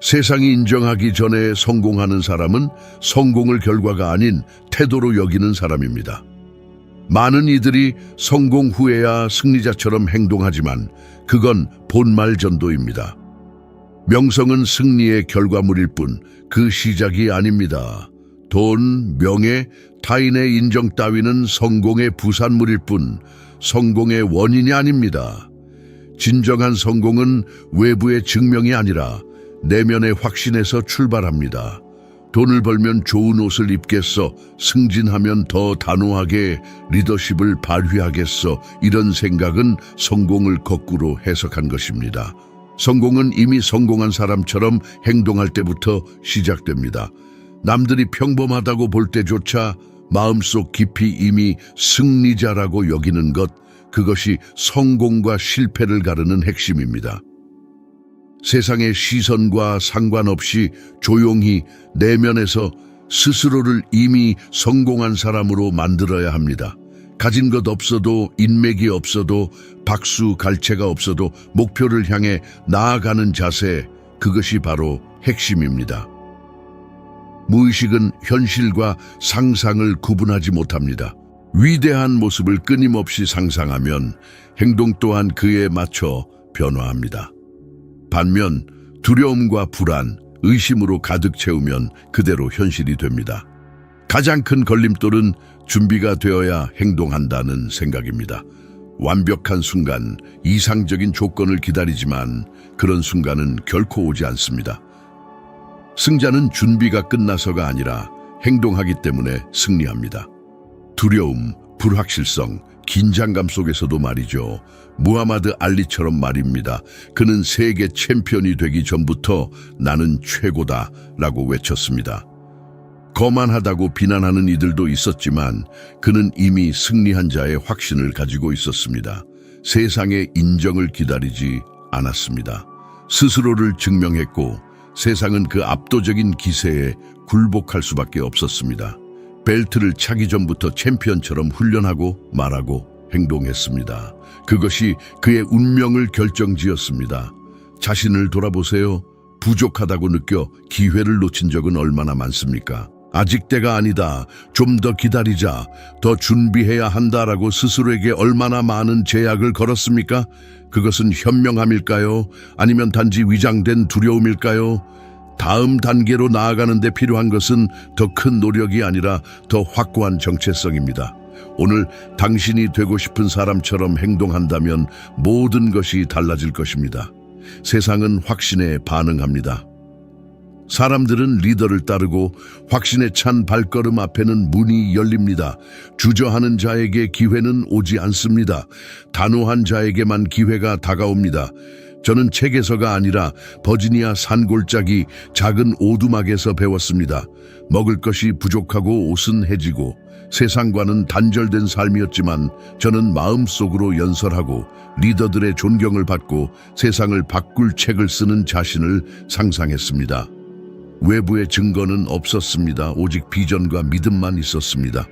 세상이 인정하기 전에 성공하는 사람은 성공을 결과가 아닌 태도로 여기는 사람입니다. 많은 이들이 성공 후에야 승리자처럼 행동하지만 그건 본말전도입니다. 명성은 승리의 결과물일 뿐 그 시작이 아닙니다. 돈, 명예, 타인의 인정 따위는 성공의 부산물일 뿐 성공의 원인이 아닙니다. 진정한 성공은 외부의 증명이 아니라 내면의 확신에서 출발합니다. 돈을 벌면 좋은 옷을 입겠어, 승진하면 더 단호하게 리더십을 발휘하겠어, 이런 생각은 성공을 거꾸로 해석한 것입니다. 성공은 이미 성공한 사람처럼 행동할 때부터 시작됩니다. 남들이 평범하다고 볼 때조차 마음속 깊이 이미 승리자라고 여기는 것, 그것이 성공과 실패를 가르는 핵심입니다. 세상의 시선과 상관없이 조용히 내면에서 스스로를 이미 성공한 사람으로 만들어야 합니다. 가진 것 없어도, 인맥이 없어도, 박수 갈채가 없어도 목표를 향해 나아가는 자세, 그것이 바로 핵심입니다. 무의식은 현실과 상상을 구분하지 못합니다. 위대한 모습을 끊임없이 상상하면 행동 또한 그에 맞춰 변화합니다. 반면 두려움과 불안, 의심으로 가득 채우면 그대로 현실이 됩니다. 가장 큰 걸림돌은 준비가 되어야 행동한다는 생각입니다. 완벽한 순간, 이상적인 조건을 기다리지만 그런 순간은 결코 오지 않습니다. 승자는 준비가 끝나서가 아니라 행동하기 때문에 승리합니다. 두려움, 불확실성, 긴장감 속에서도 말이죠. 무하마드 알리처럼 말입니다. 그는 세계 챔피언이 되기 전부터 나는 최고다 라고 외쳤습니다. 거만하다고 비난하는 이들도 있었지만 그는 이미 승리한 자의 확신을 가지고 있었습니다. 세상의 인정을 기다리지 않았습니다. 스스로를 증명했고 세상은 그 압도적인 기세에 굴복할 수밖에 없었습니다. 벨트를 차기 전부터 챔피언처럼 훈련하고 말하고 행동했습니다. 그것이 그의 운명을 결정지었습니다. 자신을 돌아보세요. 부족하다고 느껴 기회를 놓친 적은 얼마나 많습니까? 아직 때가 아니다. 좀 더 기다리자. 더 준비해야 한다라고 스스로에게 얼마나 많은 제약을 걸었습니까? 그것은 현명함일까요? 아니면 단지 위장된 두려움일까요? 다음 단계로 나아가는 데 필요한 것은 더 큰 노력이 아니라 더 확고한 정체성입니다. 오늘 당신이 되고 싶은 사람처럼 행동한다면 모든 것이 달라질 것입니다. 세상은 확신에 반응합니다. 사람들은 리더를 따르고 확신에 찬 발걸음 앞에는 문이 열립니다. 주저하는 자에게 기회는 오지 않습니다. 단호한 자에게만 기회가 다가옵니다. 저는 책에서가 아니라 버지니아 산골짜기 작은 오두막에서 배웠습니다. 먹을 것이 부족하고 옷은 해지고 세상과는 단절된 삶이었지만 저는 마음속으로 연설하고 리더들의 존경을 받고 세상을 바꿀 책을 쓰는 자신을 상상했습니다. 외부의 증거는 없었습니다. 오직 비전과 믿음만 있었습니다.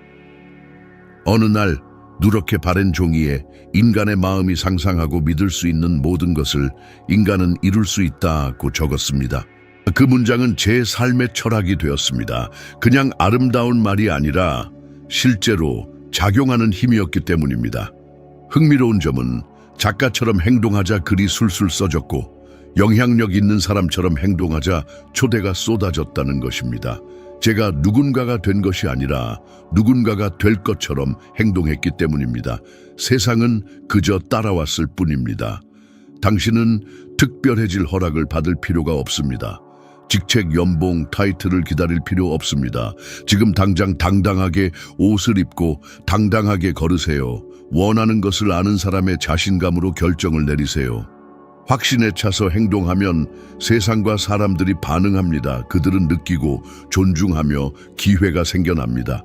어느 날 누렇게 바랜 종이에 인간의 마음이 상상하고 믿을 수 있는 모든 것을 인간은 이룰 수 있다고 적었습니다. 그 문장은 제 삶의 철학이 되었습니다. 그냥 아름다운 말이 아니라 실제로 작용하는 힘이었기 때문입니다. 흥미로운 점은 작가처럼 행동하자 글이 술술 써졌고 영향력 있는 사람처럼 행동하자 초대가 쏟아졌다는 것입니다. 제가 누군가가 된 것이 아니라 누군가가 될 것처럼 행동했기 때문입니다. 세상은 그저 따라왔을 뿐입니다. 당신은 특별해질 허락을 받을 필요가 없습니다. 직책, 연봉, 타이틀을 기다릴 필요 없습니다. 지금 당장 당당하게 옷을 입고 당당하게 걸으세요. 원하는 것을 아는 사람의 자신감으로 결정을 내리세요. 확신에 차서 행동하면 세상과 사람들이 반응합니다. 그들은 느끼고 존중하며 기회가 생겨납니다.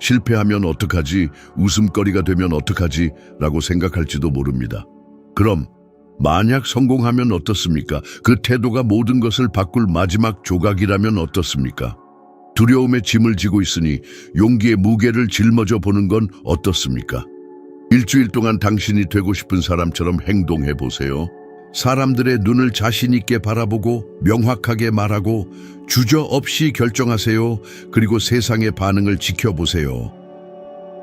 실패하면 어떡하지? 웃음거리가 되면 어떡하지? 라고 생각할지도 모릅니다. 그럼 만약 성공하면 어떻습니까? 그 태도가 모든 것을 바꿀 마지막 조각이라면 어떻습니까? 두려움의 짐을 지고 있으니 용기의 무게를 짊어져 보는 건 어떻습니까? 일주일 동안 당신이 되고 싶은 사람처럼 행동해 보세요. 사람들의 눈을 자신 있게 바라보고 명확하게 말하고 주저없이 결정하세요. 그리고 세상의 반응을 지켜보세요.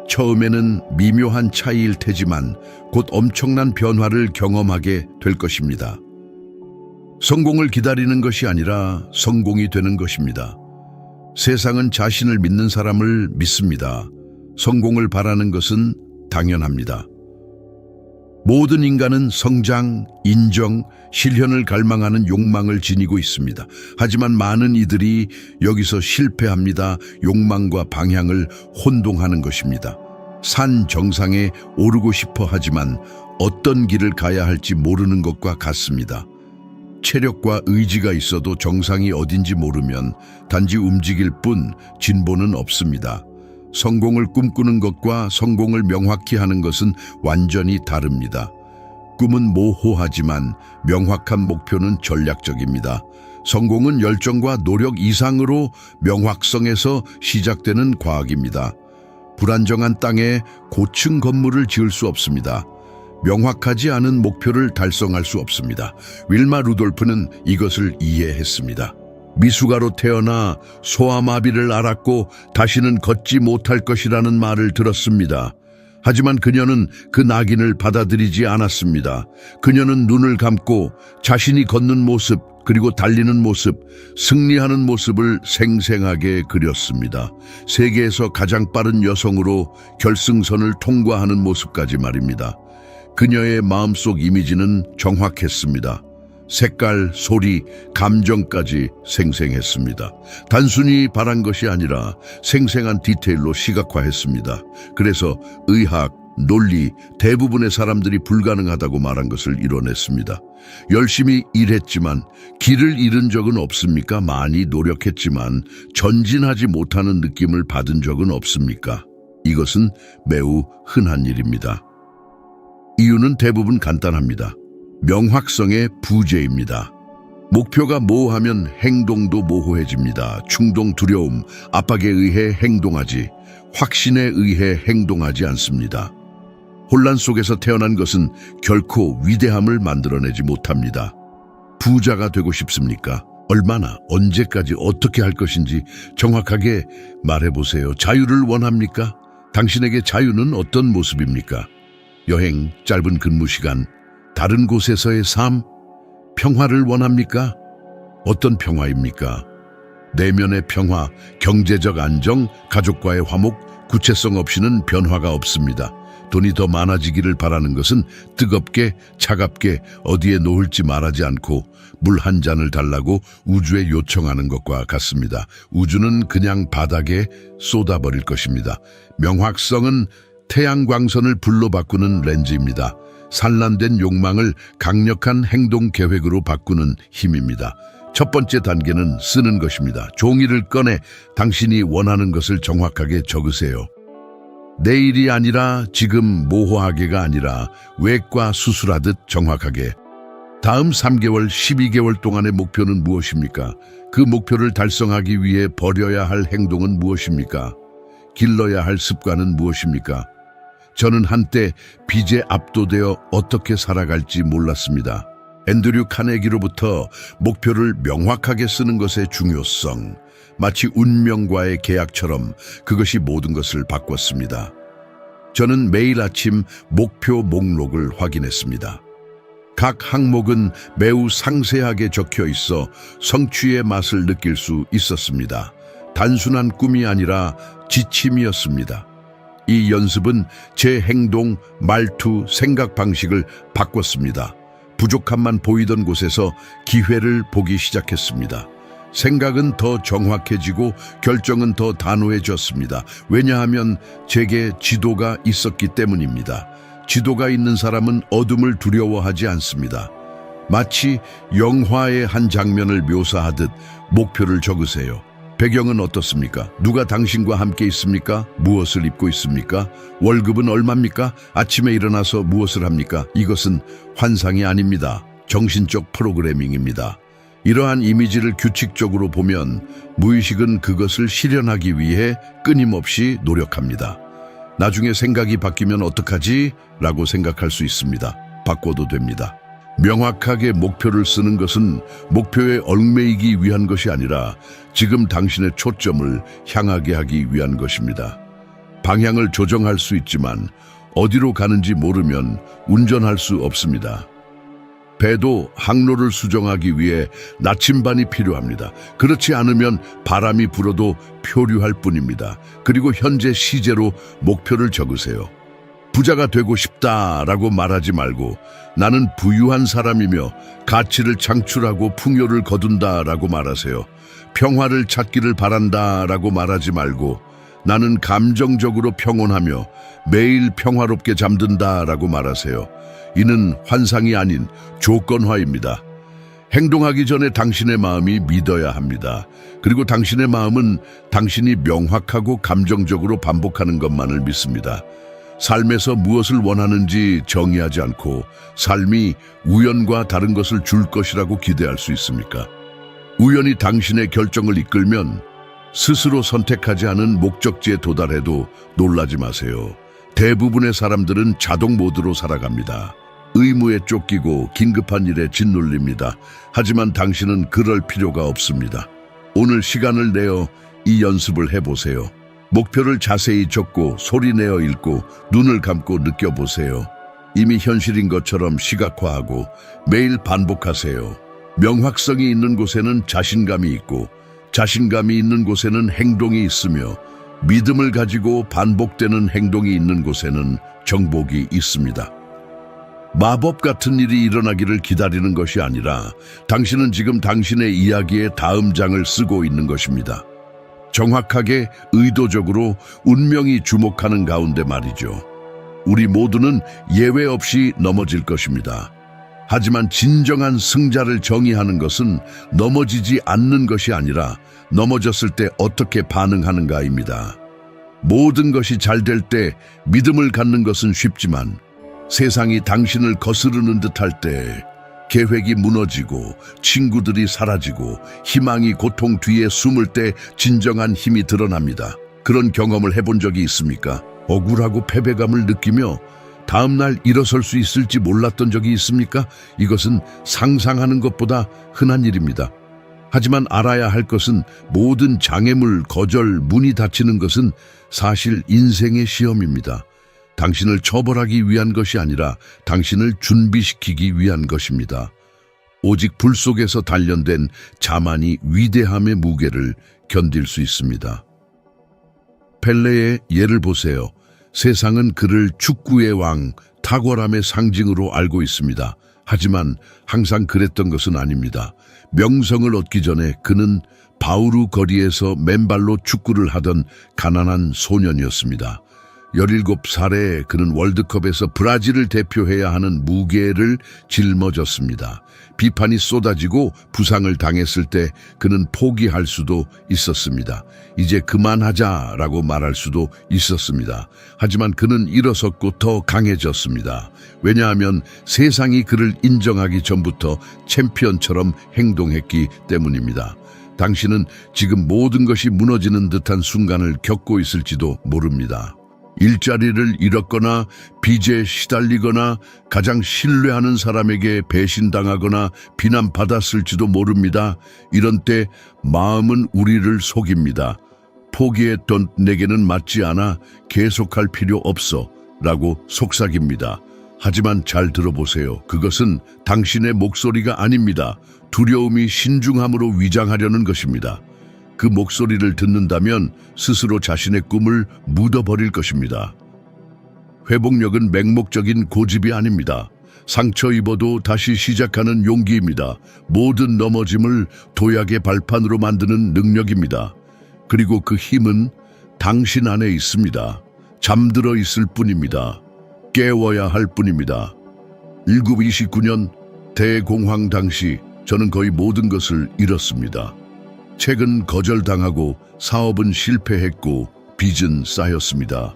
처음에는 미묘한 차이일 테지만 곧 엄청난 변화를 경험하게 될 것입니다. 성공을 기다리는 것이 아니라 성공이 되는 것입니다. 세상은 자신을 믿는 사람을 믿습니다. 성공을 바라는 것은 당연합니다. 모든 인간은 성장, 인정, 실현을 갈망하는 욕망을 지니고 있습니다. 하지만 많은 이들이 여기서 실패합니다. 욕망과 방향을 혼동하는 것입니다. 산 정상에 오르고 싶어 하지만 어떤 길을 가야 할지 모르는 것과 같습니다. 체력과 의지가 있어도 정상이 어딘지 모르면 단지 움직일 뿐 진보는 없습니다. 성공을 꿈꾸는 것과 성공을 명확히 하는 것은 완전히 다릅니다. 꿈은 모호하지만 명확한 목표는 전략적입니다. 성공은 열정과 노력 이상으로 명확성에서 시작되는 과학입니다. 불안정한 땅에 고층 건물을 지을 수 없습니다. 명확하지 않은 목표를 달성할 수 없습니다. 윌마 루돌프는 이것을 이해했습니다. 미숙아로 태어나 소아마비를 앓았고 다시는 걷지 못할 것이라는 말을 들었습니다. 하지만 그녀는 그 낙인을 받아들이지 않았습니다. 그녀는 눈을 감고 자신이 걷는 모습, 그리고 달리는 모습, 승리하는 모습을 생생하게 그렸습니다. 세계에서 가장 빠른 여성으로 결승선을 통과하는 모습까지 말입니다. 그녀의 마음속 이미지는 정확했습니다. 색깔, 소리, 감정까지 생생했습니다. 단순히 바란 것이 아니라 생생한 디테일로 시각화했습니다. 그래서 의학, 논리, 대부분의 사람들이 불가능하다고 말한 것을 이뤄냈습니다. 열심히 일했지만 길을 잃은 적은 없습니까? 많이 노력했지만 전진하지 못하는 느낌을 받은 적은 없습니까? 이것은 매우 흔한 일입니다. 이유는 대부분 간단합니다. 명확성의 부재입니다. 목표가 모호하면 행동도 모호해집니다. 충동, 두려움, 압박에 의해 행동하지, 확신에 의해 행동하지 않습니다. 혼란 속에서 태어난 것은 결코 위대함을 만들어내지 못합니다. 부자가 되고 싶습니까? 얼마나, 언제까지, 어떻게 할 것인지 정확하게 말해보세요. 자유를 원합니까? 당신에게 자유는 어떤 모습입니까? 여행, 짧은 근무 시간, 다른 곳에서의 삶, 평화를 원합니까? 어떤 평화입니까? 내면의 평화, 경제적 안정, 가족과의 화목, 구체성 없이는 변화가 없습니다. 돈이 더 많아지기를 바라는 것은 뜨겁게, 차갑게 어디에 놓을지 말하지 않고 물 한 잔을 달라고 우주에 요청하는 것과 같습니다. 우주는 그냥 바닥에 쏟아버릴 것입니다. 명확성은 태양광선을 불로 바꾸는 렌즈입니다. 산란된 욕망을 강력한 행동 계획으로 바꾸는 힘입니다. 첫 번째 단계는 쓰는 것입니다. 종이를 꺼내 당신이 원하는 것을 정확하게 적으세요. 내일이 아니라 지금, 모호하게가 아니라 외과 수술하듯 정확하게. 다음 3개월, 12개월 동안의 목표는 무엇입니까? 그 목표를 달성하기 위해 버려야 할 행동은 무엇입니까? 길러야 할 습관은 무엇입니까? 저는 한때 빚에 압도되어 어떻게 살아갈지 몰랐습니다. 앤드류 카네기로부터 목표를 명확하게 쓰는 것의 중요성, 마치 운명과의 계약처럼 그것이 모든 것을 바꿨습니다. 저는 매일 아침 목표 목록을 확인했습니다. 각 항목은 매우 상세하게 적혀 있어 성취의 맛을 느낄 수 있었습니다. 단순한 꿈이 아니라 지침이었습니다. 이 연습은 제 행동, 말투, 생각 방식을 바꿨습니다. 부족함만 보이던 곳에서 기회를 보기 시작했습니다. 생각은 더 정확해지고 결정은 더 단호해졌습니다. 왜냐하면 제게 지도가 있었기 때문입니다. 지도가 있는 사람은 어둠을 두려워하지 않습니다. 마치 영화의 한 장면을 묘사하듯 목표를 적으세요. 배경은 어떻습니까? 누가 당신과 함께 있습니까? 무엇을 입고 있습니까? 월급은 얼마입니까? 아침에 일어나서 무엇을 합니까? 이것은 환상이 아닙니다. 정신적 프로그래밍입니다. 이러한 이미지를 규칙적으로 보면 무의식은 그것을 실현하기 위해 끊임없이 노력합니다. 나중에 생각이 바뀌면 어떡하지? 라고 생각할 수 있습니다. 바꿔도 됩니다. 명확하게 목표를 쓰는 것은 목표에 얽매이기 위한 것이 아니라 지금 당신의 초점을 향하게 하기 위한 것입니다. 방향을 조정할 수 있지만 어디로 가는지 모르면 운전할 수 없습니다. 배도 항로를 수정하기 위해 나침반이 필요합니다. 그렇지 않으면 바람이 불어도 표류할 뿐입니다. 그리고 현재 시제로 목표를 적으세요. 부자가 되고 싶다라고 말하지 말고 나는 부유한 사람이며 가치를 창출하고 풍요를 거둔다라고 말하세요. 평화를 찾기를 바란다라고 말하지 말고 나는 감정적으로 평온하며 매일 평화롭게 잠든다라고 말하세요. 이는 환상이 아닌 조건화입니다. 행동하기 전에 당신의 마음이 믿어야 합니다. 그리고 당신의 마음은 당신이 명확하고 감정적으로 반복하는 것만을 믿습니다. 삶에서 무엇을 원하는지 정의하지 않고 삶이 우연과 다른 것을 줄 것이라고 기대할 수 있습니까? 우연히 당신의 결정을 이끌면 스스로 선택하지 않은 목적지에 도달해도 놀라지 마세요. 대부분의 사람들은 자동 모드로 살아갑니다. 의무에 쫓기고 긴급한 일에 짓눌립니다. 하지만 당신은 그럴 필요가 없습니다. 오늘 시간을 내어 이 연습을 해보세요. 목표를 자세히 적고 소리내어 읽고 눈을 감고 느껴보세요. 이미 현실인 것처럼 시각화하고 매일 반복하세요. 명확성이 있는 곳에는 자신감이 있고 자신감이 있는 곳에는 행동이 있으며 믿음을 가지고 반복되는 행동이 있는 곳에는 정복이 있습니다. 마법 같은 일이 일어나기를 기다리는 것이 아니라 당신은 지금 당신의 이야기의 다음 장을 쓰고 있는 것입니다. 정확하게 의도적으로 운명이 주목하는 가운데 말이죠. 우리 모두는 예외 없이 넘어질 것입니다. 하지만 진정한 승자를 정의하는 것은 넘어지지 않는 것이 아니라 넘어졌을 때 어떻게 반응하는가입니다. 모든 것이 잘 될 때 믿음을 갖는 것은 쉽지만 세상이 당신을 거스르는 듯할 때 계획이 무너지고 친구들이 사라지고 희망이 고통 뒤에 숨을 때 진정한 힘이 드러납니다. 그런 경험을 해본 적이 있습니까? 억울하고 패배감을 느끼며 다음날 일어설 수 있을지 몰랐던 적이 있습니까? 이것은 상상하는 것보다 흔한 일입니다. 하지만 알아야 할 것은 모든 장애물, 거절, 문이 닫히는 것은 사실 인생의 시험입니다. 당신을 처벌하기 위한 것이 아니라 당신을 준비시키기 위한 것입니다. 오직 불 속에서 단련된 자만이 위대함의 무게를 견딜 수 있습니다. 펠레의 예를 보세요. 세상은 그를 축구의 왕, 탁월함의 상징으로 알고 있습니다. 하지만 항상 그랬던 것은 아닙니다. 명성을 얻기 전에 그는 바우루 거리에서 맨발로 축구를 하던 가난한 소년이었습니다. 17살에 그는 월드컵에서 브라질을 대표해야 하는 무게를 짊어졌습니다. 비판이 쏟아지고 부상을 당했을 때 그는 포기할 수도 있었습니다. 이제 그만하자라고 말할 수도 있었습니다. 하지만 그는 일어섰고 더 강해졌습니다. 왜냐하면 세상이 그를 인정하기 전부터 챔피언처럼 행동했기 때문입니다. 당신은 지금 모든 것이 무너지는 듯한 순간을 겪고 있을지도 모릅니다. 일자리를 잃었거나 빚에 시달리거나 가장 신뢰하는 사람에게 배신당하거나 비난받았을지도 모릅니다. 이런 때 마음은 우리를 속입니다. 포기했던 내게는 맞지 않아 계속할 필요 없어 라고 속삭입니다. 하지만 잘 들어보세요. 그것은 당신의 목소리가 아닙니다. 두려움이 신중함으로 위장하려는 것입니다. 그 목소리를 듣는다면 스스로 자신의 꿈을 묻어버릴 것입니다. 회복력은 맹목적인 고집이 아닙니다. 상처 입어도 다시 시작하는 용기입니다. 모든 넘어짐을 도약의 발판으로 만드는 능력입니다. 그리고 그 힘은 당신 안에 있습니다. 잠들어 있을 뿐입니다. 깨워야 할 뿐입니다. 1929년 대공황 당시 저는 거의 모든 것을 잃었습니다. 책은 거절당하고 사업은 실패했고 빚은 쌓였습니다.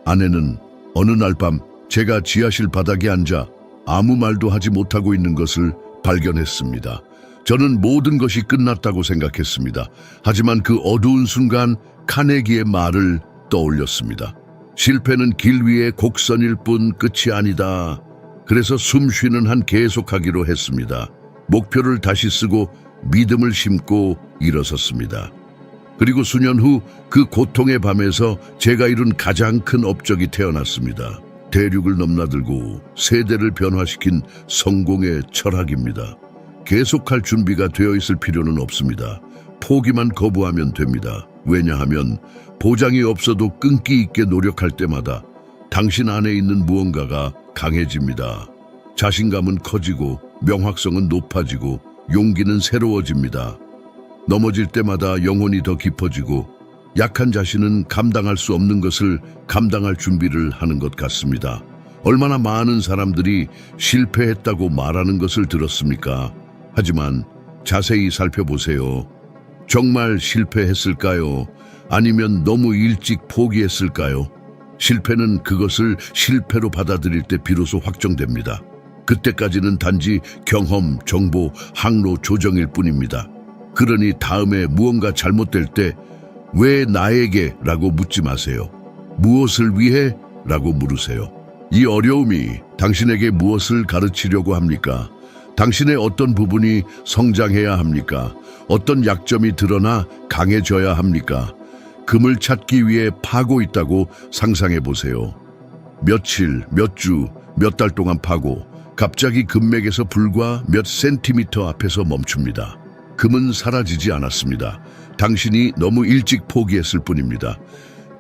아내는 어느 날 밤 제가 지하실 바닥에 앉아 아무 말도 하지 못하고 있는 것을 발견했습니다. 저는 모든 것이 끝났다고 생각했습니다. 하지만 그 어두운 순간 카네기의 말을 떠올렸습니다. 실패는 길 위의 곡선일 뿐 끝이 아니다. 그래서 숨 쉬는 한 계속하기로 했습니다. 목표를 다시 쓰고 믿음을 심고 일어섰습니다. 그리고 수년 후 그 고통의 밤에서 제가 이룬 가장 큰 업적이 태어났습니다. 대륙을 넘나들고 세대를 변화시킨 성공의 철학입니다. 계속할 준비가 되어 있을 필요는 없습니다. 포기만 거부하면 됩니다. 왜냐하면 보장이 없어도 끈기 있게 노력할 때마다 당신 안에 있는 무언가가 강해집니다. 자신감은 커지고 명확성은 높아지고 용기는 새로워집니다. 넘어질 때마다 영혼이 더 깊어지고 약한 자신은 감당할 수 없는 것을 감당할 준비를 하는 것 같습니다. 얼마나 많은 사람들이 실패했다고 말하는 것을 들었습니까? 하지만 자세히 살펴보세요. 정말 실패했을까요? 아니면 너무 일찍 포기했을까요? 실패는 그것을 실패로 받아들일 때 비로소 확정됩니다. 그때까지는 단지 경험, 정보, 항로 조정일 뿐입니다. 그러니 다음에 무언가 잘못될 때 왜 나에게? 라고 묻지 마세요. 무엇을 위해? 라고 물으세요. 이 어려움이 당신에게 무엇을 가르치려고 합니까? 당신의 어떤 부분이 성장해야 합니까? 어떤 약점이 드러나 강해져야 합니까? 금을 찾기 위해 파고 있다고 상상해 보세요. 며칠, 몇 주, 몇 달 동안 파고 갑자기 금맥에서 불과 몇 센티미터 앞에서 멈춥니다. 금은 사라지지 않았습니다. 당신이 너무 일찍 포기했을 뿐입니다.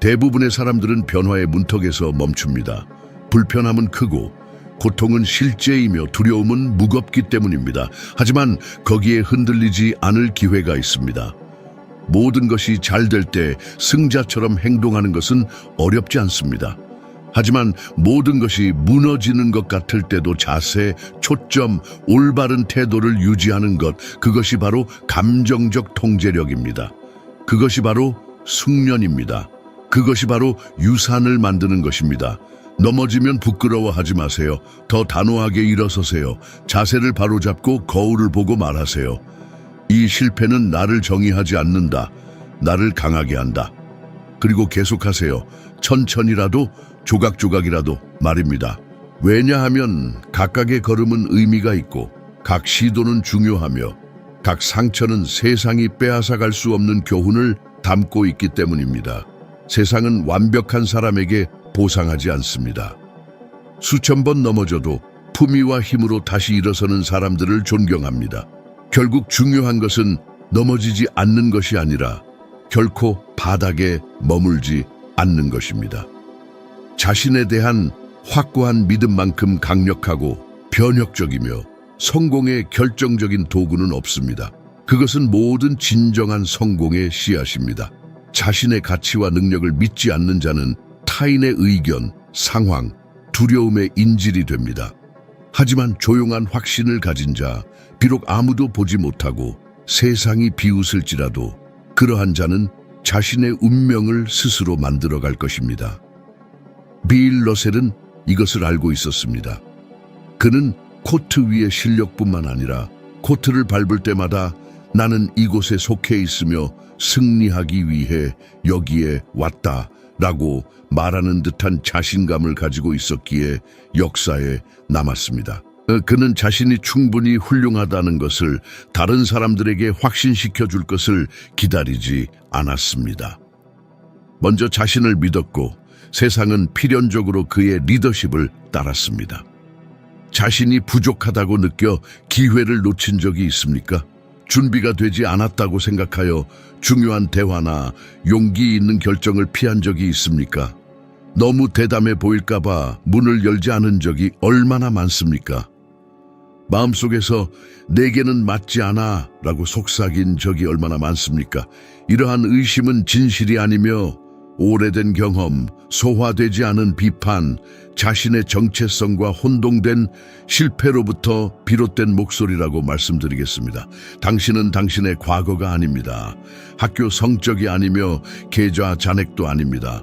대부분의 사람들은 변화의 문턱에서 멈춥니다. 불편함은 크고 고통은 실제이며 두려움은 무겁기 때문입니다. 하지만 거기에 흔들리지 않을 기회가 있습니다. 모든 것이 잘 될 때 승자처럼 행동하는 것은 어렵지 않습니다. 하지만 모든 것이 무너지는 것 같을 때도 자세, 초점, 올바른 태도를 유지하는 것, 그것이 바로 감정적 통제력입니다. 그것이 바로 숙련입니다. 그것이 바로 유산을 만드는 것입니다. 넘어지면 부끄러워하지 마세요. 더 단호하게 일어서세요. 자세를 바로잡고 거울을 보고 말하세요. 이 실패는 나를 정의하지 않는다. 나를 강하게 한다. 그리고 계속하세요. 천천히라도 조각조각이라도 말입니다. 왜냐하면 각각의 걸음은 의미가 있고 각 시도는 중요하며 각 상처는 세상이 빼앗아갈 수 없는 교훈을 담고 있기 때문입니다. 세상은 완벽한 사람에게 보상하지 않습니다. 수천 번 넘어져도 품위와 힘으로 다시 일어서는 사람들을 존경합니다. 결국 중요한 것은 넘어지지 않는 것이 아니라 결코 바닥에 머물지 않는 것입니다. 자신에 대한 확고한 믿음만큼 강력하고 변혁적이며 성공의 결정적인 도구는 없습니다. 그것은 모든 진정한 성공의 씨앗입니다. 자신의 가치와 능력을 믿지 않는 자는 타인의 의견, 상황, 두려움의 인질이 됩니다. 하지만 조용한 확신을 가진 자, 비록 아무도 보지 못하고 세상이 비웃을지라도 그러한 자는 자신의 운명을 스스로 만들어갈 것입니다. 빌 러셀은 이것을 알고 있었습니다. 그는 코트 위의 실력뿐만 아니라 코트를 밟을 때마다 나는 이곳에 속해 있으며 승리하기 위해 여기에 왔다 라고 말하는 듯한 자신감을 가지고 있었기에 역사에 남았습니다. 그는 자신이 충분히 훌륭하다는 것을 다른 사람들에게 확신시켜 줄 것을 기다리지 않았습니다. 먼저 자신을 믿었고 세상은 필연적으로 그의 리더십을 따랐습니다. 자신이 부족하다고 느껴 기회를 놓친 적이 있습니까? 준비가 되지 않았다고 생각하여 중요한 대화나 용기 있는 결정을 피한 적이 있습니까? 너무 대담해 보일까봐 문을 열지 않은 적이 얼마나 많습니까? 마음속에서 내게는 맞지 않아 라고 속삭인 적이 얼마나 많습니까? 이러한 의심은 진실이 아니며 오래된 경험, 소화되지 않은 비판, 자신의 정체성과 혼동된 실패로부터 비롯된 목소리라고 말씀드리겠습니다. 당신은 당신의 과거가 아닙니다. 학교 성적이 아니며 계좌 잔액도 아닙니다.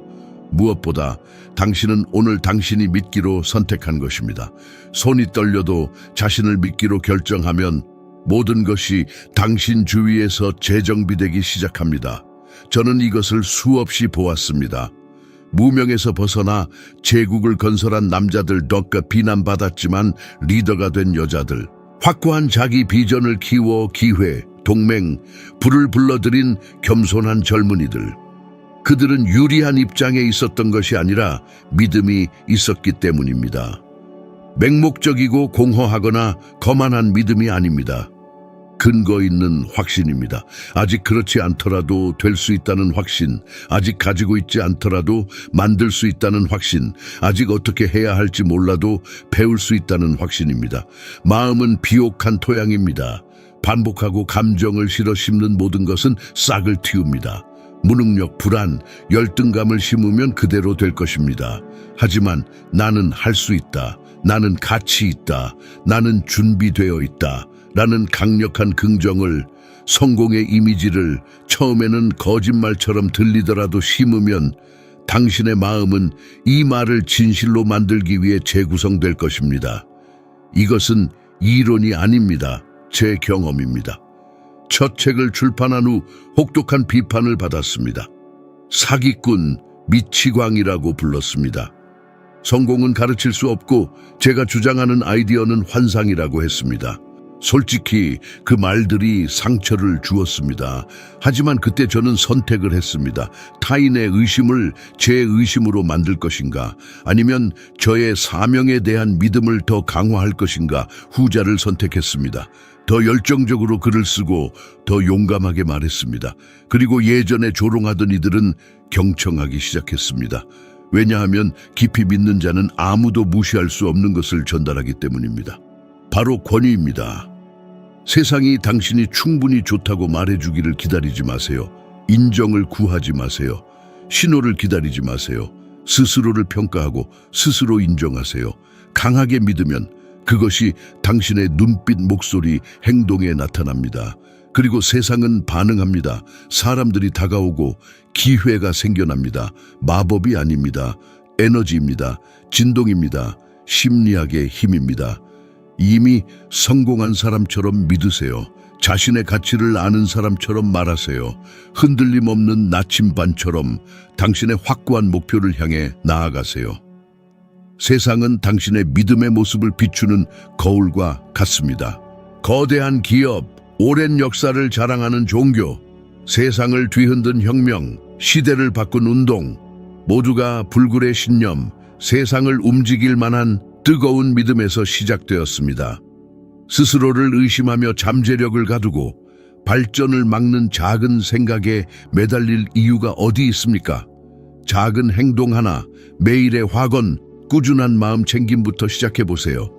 무엇보다 당신은 오늘 당신이 믿기로 선택한 것입니다. 손이 떨려도 자신을 믿기로 결정하면 모든 것이 당신 주위에서 재정비되기 시작합니다. 저는 이것을 수없이 보았습니다. 무명에서 벗어나 제국을 건설한 남자들 덕가 비난받았지만 리더가 된 여자들, 확고한 자기 비전을 키워 기회, 동맹, 부를 불러들인 겸손한 젊은이들. 그들은 유리한 입장에 있었던 것이 아니라 믿음이 있었기 때문입니다. 맹목적이고 공허하거나 거만한 믿음이 아닙니다. 근거 있는 확신입니다. 아직 그렇지 않더라도 될 수 있다는 확신, 아직 가지고 있지 않더라도 만들 수 있다는 확신, 아직 어떻게 해야 할지 몰라도 배울 수 있다는 확신입니다. 마음은 비옥한 토양입니다. 반복하고 감정을 실어 심는 모든 것은 싹을 틔웁니다. 무능력, 불안, 열등감을 심으면 그대로 될 것입니다. 하지만 나는 할 수 있다. 나는 가치 있다. 나는 준비되어 있다. 라는 강력한 긍정을, 성공의 이미지를 처음에는 거짓말처럼 들리더라도 심으면 당신의 마음은 이 말을 진실로 만들기 위해 재구성될 것입니다. 이것은 이론이 아닙니다. 제 경험입니다. 첫 책을 출판한 후 혹독한 비판을 받았습니다. 사기꾼, 미치광이라고 불렀습니다. 성공은 가르칠 수 없고 제가 주장하는 아이디어는 환상이라고 했습니다. 솔직히 그 말들이 상처를 주었습니다. 하지만 그때 저는 선택을 했습니다. 타인의 의심을 제 의심으로 만들 것인가, 아니면 저의 사명에 대한 믿음을 더 강화할 것인가, 후자를 선택했습니다. 더 열정적으로 글을 쓰고 더 용감하게 말했습니다. 그리고 예전에 조롱하던 이들은 경청하기 시작했습니다. 왜냐하면 깊이 믿는 자는 아무도 무시할 수 없는 것을 전달하기 때문입니다. 바로 권위입니다. 세상이 당신이 충분히 좋다고 말해주기를 기다리지 마세요. 인정을 구하지 마세요. 신호를 기다리지 마세요. 스스로를 평가하고 스스로 인정하세요. 강하게 믿으면 그것이 당신의 눈빛, 목소리, 행동에 나타납니다. 그리고 세상은 반응합니다. 사람들이 다가오고 기회가 생겨납니다. 마법이 아닙니다. 에너지입니다. 진동입니다. 심리학의 힘입니다. 이미 성공한 사람처럼 믿으세요. 자신의 가치를 아는 사람처럼 말하세요. 흔들림 없는 나침반처럼 당신의 확고한 목표를 향해 나아가세요. 세상은 당신의 믿음의 모습을 비추는 거울과 같습니다. 거대한 기업, 오랜 역사를 자랑하는 종교, 세상을 뒤흔든 혁명, 시대를 바꾼 운동, 모두가 불굴의 신념, 세상을 움직일 만한 뜨거운 믿음에서 시작되었습니다. 스스로를 의심하며 잠재력을 가두고 발전을 막는 작은 생각에 매달릴 이유가 어디 있습니까? 작은 행동 하나, 매일의 확언, 꾸준한 마음 챙김부터 시작해보세요.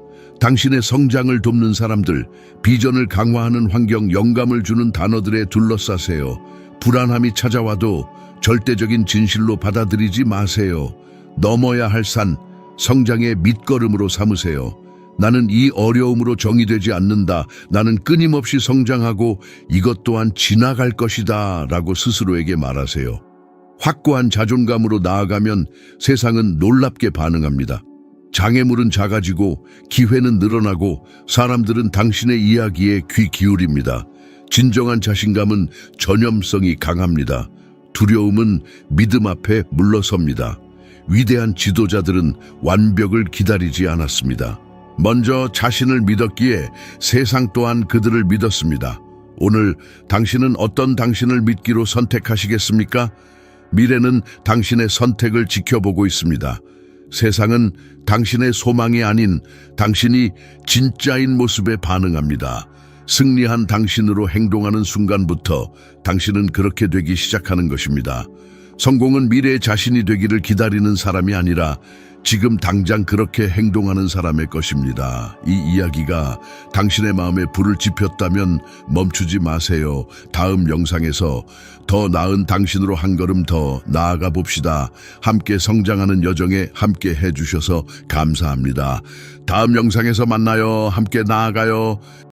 당신의 성장을 돕는 사람들, 비전을 강화하는 환경, 영감을 주는 단어들에 둘러싸세요. 불안함이 찾아와도 절대적인 진실로 받아들이지 마세요. 넘어야 할 산, 성장의 밑거름으로 삼으세요. 나는 이 어려움으로 정의되지 않는다. 나는 끊임없이 성장하고 이것 또한 지나갈 것이다. 라고 스스로에게 말하세요. 확고한 자존감으로 나아가면 세상은 놀랍게 반응합니다. 장애물은 작아지고 기회는 늘어나고 사람들은 당신의 이야기에 귀 기울입니다. 진정한 자신감은 전염성이 강합니다. 두려움은 믿음 앞에 물러섭니다. 위대한 지도자들은 완벽을 기다리지 않았습니다. 먼저 자신을 믿었기에 세상 또한 그들을 믿었습니다. 오늘 당신은 어떤 당신을 믿기로 선택하시겠습니까? 미래는 당신의 선택을 지켜보고 있습니다. 세상은 당신의 소망이 아닌 당신이 진짜인 모습에 반응합니다. 승리한 당신으로 행동하는 순간부터 당신은 그렇게 되기 시작하는 것입니다. 성공은 미래의 자신이 되기를 기다리는 사람이 아니라 지금 당장 그렇게 행동하는 사람의 것입니다. 이 이야기가 당신의 마음에 불을 지폈다면 멈추지 마세요. 다음 영상에서 더 나은 당신으로 한 걸음 더 나아가 봅시다. 함께 성장하는 여정에 함께 해주셔서 감사합니다. 다음 영상에서 만나요. 함께 나아가요.